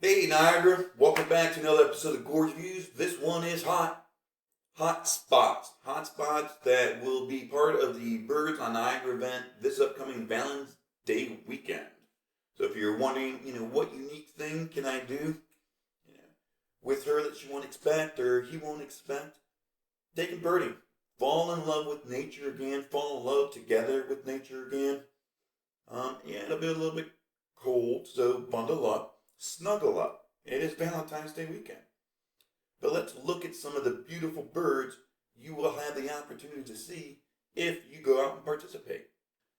Hey Niagara, welcome back to another episode of Gorge Views. This one is Hotspots. Hotspots that will be part of the Birds on Niagara event this upcoming Valentine's Day weekend. So if you're wondering, what unique thing can I do, with her that she won't expect or he won't expect, taking birding. Fall in love with nature again, fall in love together with nature again. It'll be a little bit cold, so bundle up. Snuggle up. It is Valentine's Day weekend. But let's look at some of the beautiful birds you will have the opportunity to see if you go out and participate.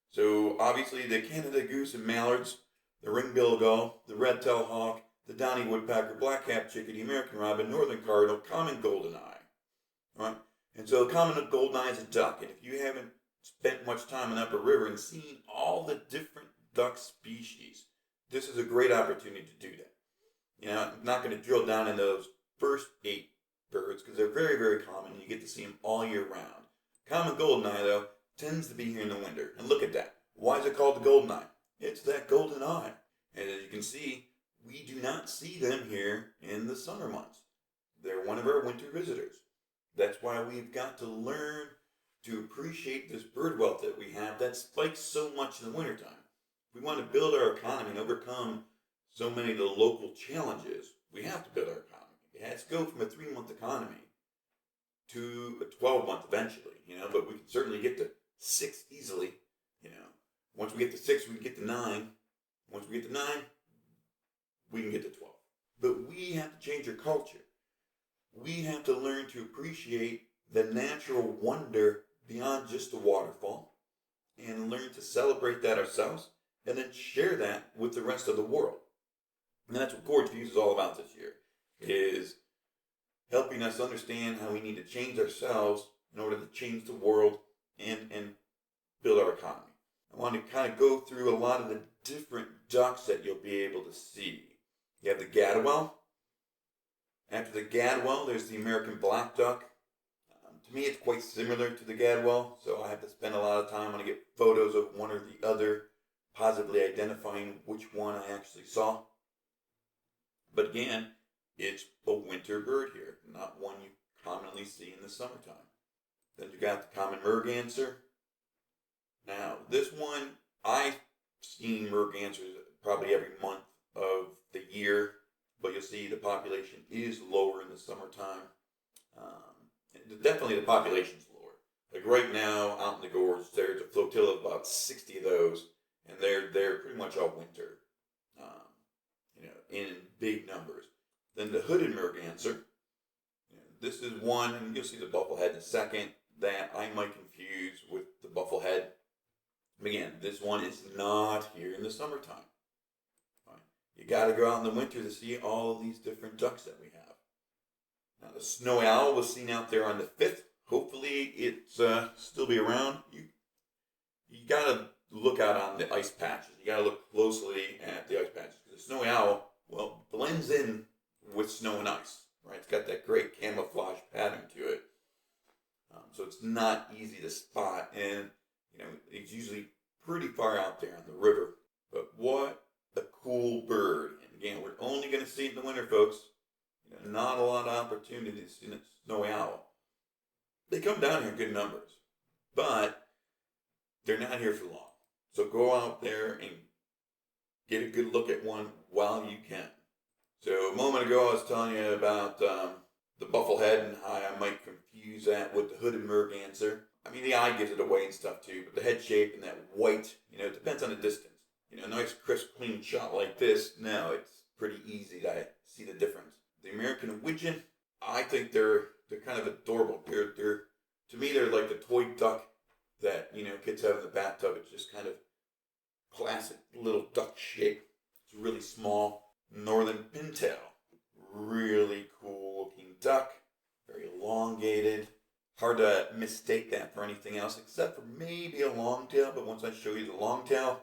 So obviously the Canada goose and mallards, the ring-billed gull, the red-tailed hawk, the downy woodpecker, black-capped chickadee, American robin, northern cardinal, common goldeneye. Alright? And so common goldeneye is a duck. And if you haven't spent much time in Upper River and seen all the different duck species, this is a great opportunity to do that. I'm not going to drill down in those first 8 birds because they're very, very common and you get to see them all year round. Common goldeneye, though, tends to be here in the winter. And look at that. Why is it called the goldeneye? It's that golden eye. And as you can see, we do not see them here in the summer months. They're one of our winter visitors. That's why we've got to learn to appreciate this bird wealth that we have that spikes so much in the wintertime. We want to build our economy and overcome so many of the local challenges. We have to build our economy. It has to go from a 3-month economy to a 12-month eventually, but we can certainly get to 6 easily, Once we get to 6, we can get to 9. Once we get to 9, we can get to 12. But we have to change our culture. We have to learn to appreciate the natural wonder beyond just the waterfall and learn to celebrate that ourselves and then share that with the rest of the world. And that's what Gorge Views is all about this year, is helping us understand how we need to change ourselves in order to change the world and build our economy. I want to kind of go through a lot of the different ducks that you'll be able to see. You have the Gadwall. After the Gadwall, there's the American black duck. To me, it's quite similar to the Gadwall, so I have to spend a lot of time when I get photos of one or the other, positively identifying which one I actually saw. But again, it's a winter bird here, not one you commonly see in the summertime. Then you got the common merganser. Now, this one, I've seen mergansers probably every month of the year, but you'll see the population is lower in the summertime. Definitely the population's lower. Like right now, out in the gorge, there's a flotilla of about 60 of those, and they're pretty much all winter, in big numbers. Then the hooded merganser. This is one, and you'll see the Bufflehead in a second, that I might confuse with the Bufflehead. Again, this one is not here in the summertime. Right? You got to go out in the winter to see all of these different ducks that we have. Now, the snowy owl was seen out there on the 5th. Hopefully, it's still be around. You got to look out on the ice patches. You got to look closely at the ice patches. Because the snowy owl, blends in with snow and ice. Right? It's got that great camouflage pattern to it. So it's not easy to spot. And, it's usually pretty far out there on the river. But what a cool bird. And again, we're only going to see it in the winter, folks. Not a lot of opportunities in a snowy owl. They come down here in good numbers, but they're not here for long. So go out there and get a good look at one while you can. So a moment ago I was telling you about the Bufflehead and how I might confuse that with the hooded merganser. I mean, the eye gives it away and stuff too, but the head shape and that white, it depends on the distance. A nice crisp clean shot like this, no, it's pretty easy to see the difference. The American widgeon, I think they're kind of adorable. They're to me, they're like the toy duck that, kids have in the bathtub. It's just kind of classic little duck shape. It's really small. Northern pintail, really cool looking duck. Very elongated. Hard to mistake that for anything else except for maybe a longtail. But once I show you the longtail,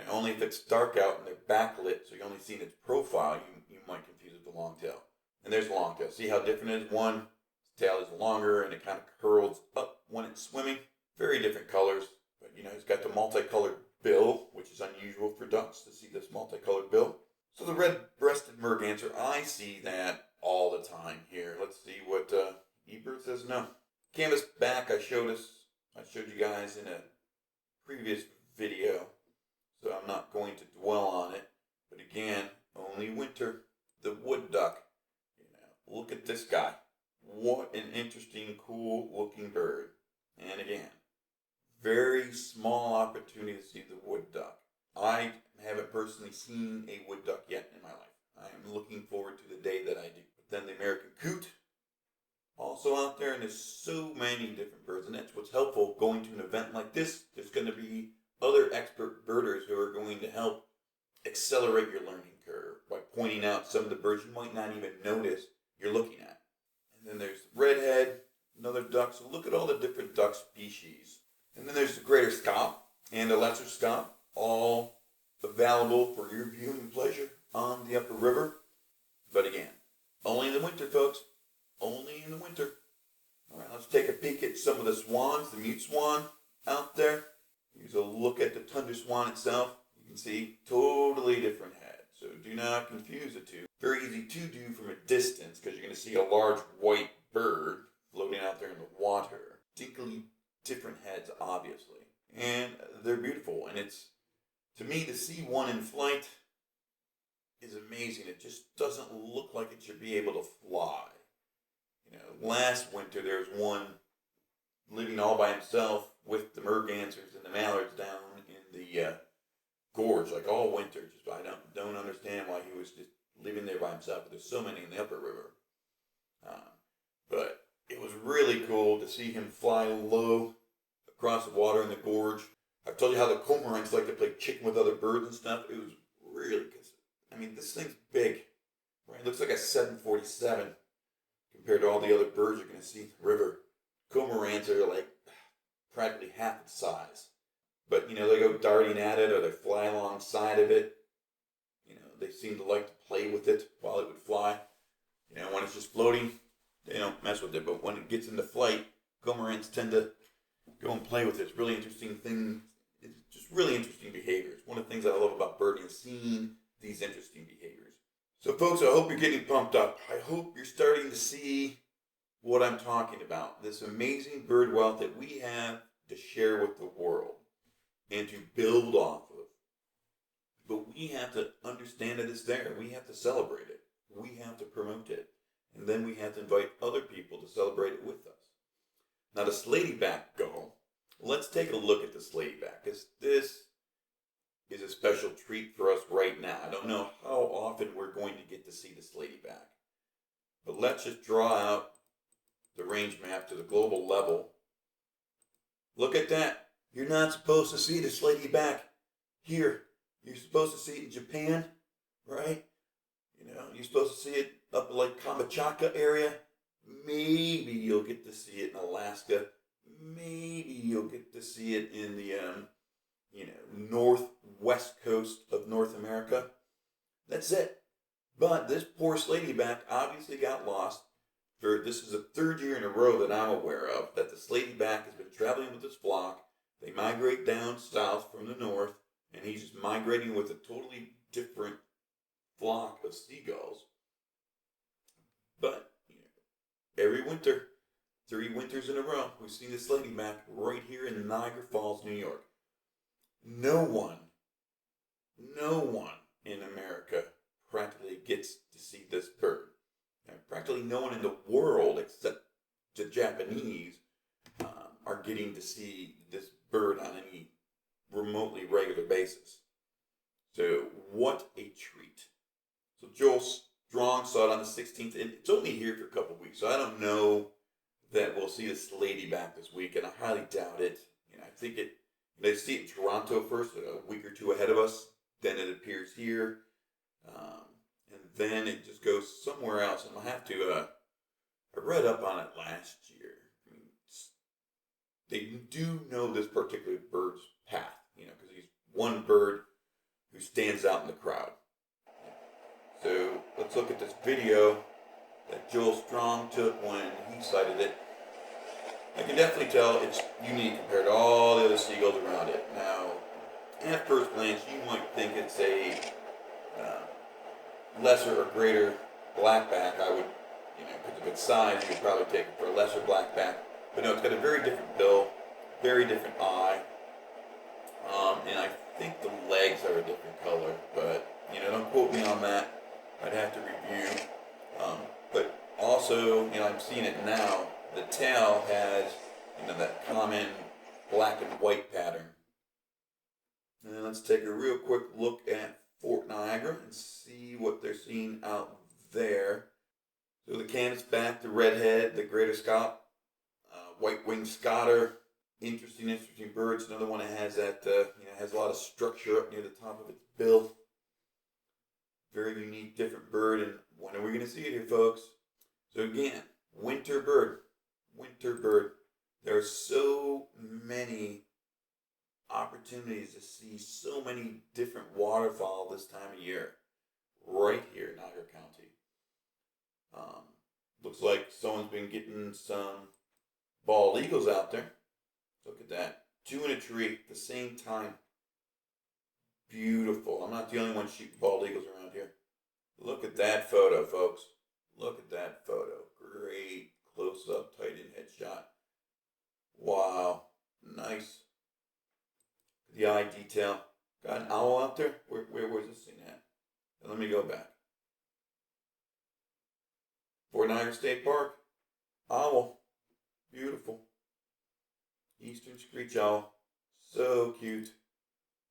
only if it's dark out and they're backlit, so you're only seeing its profile, you might confuse it with the longtail. And there's the longtail. See how different it is? One, its tail is longer and it kind of curls up when it's swimming. Very different colors. But, it's got the multicolored bill, which is unusual for ducks to see this multicolored bill. So the red Breasted Merganser. I see that all the time here. Let's see what eBird says no. Canvas back I showed you guys in a previous video, so I'm not going to dwell on it. But again, only winter. The wood duck. Look at this guy. What an interesting, cool looking bird. And again, very small opportunity to see the wood duck. I haven't personally seen a wood duck yet in my life. I am looking forward to the day that I do. But then the American coot, also out there, and there's so many different birds, and that's what's helpful going to an event like this. There's going to be other expert birders who are going to help accelerate your learning curve by pointing out some of the birds you might not even notice you're looking at. And then there's the redhead, another duck. So look at all the different duck species. And then there's the greater scaup and the lesser scaup, all available for your viewing pleasure on the upper river. But again, only in the winter, folks. Only in the winter. All right, let's take a peek at some of the swans, the mute swan out there. Here's a look at the Tundra Swan itself. You can see totally different head. So do not confuse the two. Very easy to do from a distance because you're going to see a large white bird floating out there in the water. Distinctly different heads, obviously. And they're beautiful. And it's, to me, to see one in flight is amazing. It just doesn't look like it should be able to fly. Last winter there was one living all by himself with the mergansers and the mallards down in the gorge, like all winter. Just I don't understand why he was just living there by himself. But there's so many in the upper river. But it was really cool to see him fly low across the water in the gorge. I've told you how the cormorants like to play chicken with other birds and stuff. It was really good. I mean, this thing's big, right? It looks like a 747 compared to all the other birds you're going to see in the river. Cormorants are like practically half its size. But, they go darting at it or they fly alongside of it. They seem to like to play with it while it would fly. When it's just floating, they don't mess with it. But when it gets into flight, cormorants tend to go and play with it. It's really interesting thing. It's just really interesting behavior. It's one of the things I love about birding is seeing these interesting behaviors. So folks, I hope you're getting pumped up. I hope you're starting to see what I'm talking about. This amazing bird wealth that we have to share with the world and to build off of. But we have to understand that it's there. We have to celebrate it. We have to promote it. And then we have to invite other people to celebrate it with us. Now the slatyback gull, let's take a look at the slatyback, because this is a special treat for us right now. I don't know how often we're going to get to see the slatyback. But let's just draw out the range map to the global level. Look at that. You're not supposed to see the slatyback here. You're supposed to see it in Japan, right? You're supposed to see it up in like Kamchatka area. Maybe you'll get to see it in Alaska. Maybe you'll get to see it in the northwest coast of North America. That's it. But this poor slatyback obviously got lost. This is the third year in a row that I'm aware of that the slatyback has been traveling with this flock. They migrate down south from the north, and he's just migrating with a totally different flock of seagulls. But every winter, 3 winters in a row, we've seen the slatyback right here in Niagara Falls, New York. No one in America practically gets to see this bird. Practically no one in the world except the Japanese are getting to see this bird on any remotely regular basis. So what a treat. So Joel Strong saw it on the 16th, and it's only here for a couple weeks, so I don't know that we'll see the slatyback this week, and I highly doubt it. I think they see it in Toronto first, a week or two ahead of us, then it appears here, and then it just goes somewhere else. And I'll have to, I read up on it last year. They do know this particular bird's path, because he's one bird who stands out in the crowd. So let's look at this video that Joel Strong took when he sighted it. I can definitely tell it's unique compared to all the other seagulls around it. Now, at first glance, you might think it's a lesser or greater blackback, I would, because of its size, you'd probably take it for a lesser blackback. But no, it's got a very different bill, very different eye, and I think the legs are a different color. But don't quote me on that. I'd have to review. But also, I'm seeing it now. The tail has, that common black and white pattern. And let's take a real quick look at Fort Niagara and see what they're seeing out there. So the canvasback, the redhead, the greater scaup, white-winged scotter, interesting birds. Another one that has that, has a lot of structure up near the top of its bill. Very unique, different bird, and when are we going to see it here, folks? So again, winter bird. There are so many opportunities to see so many different waterfowl this time of year, right here in Niagara County. Looks like someone's been getting some bald eagles out there. Look at that. 2 in a tree at the same time. Beautiful. I'm not the only one shooting bald eagles around here. Look at that photo, folks. Look at that photo. Great close-up, tight-in headshot. Wow. Nice. The eye detail. Got an owl out there? Where was this thing at? And let me go back. Fort Niagara State Park. Owl. Beautiful. Eastern screech owl. So cute.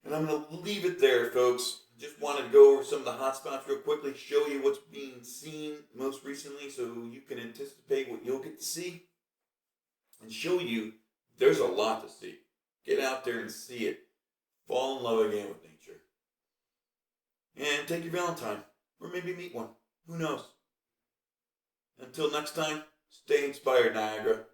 And I'm going to leave it there, folks. Just wanted to go over some of the hotspots real quickly, show you what's being seen most recently so you can anticipate what you'll get to see, and show you there's a lot to see. Get out there and see it. Fall in love again with nature. And take your Valentine, or maybe meet one. Who knows? Until next time, stay inspired, Niagara.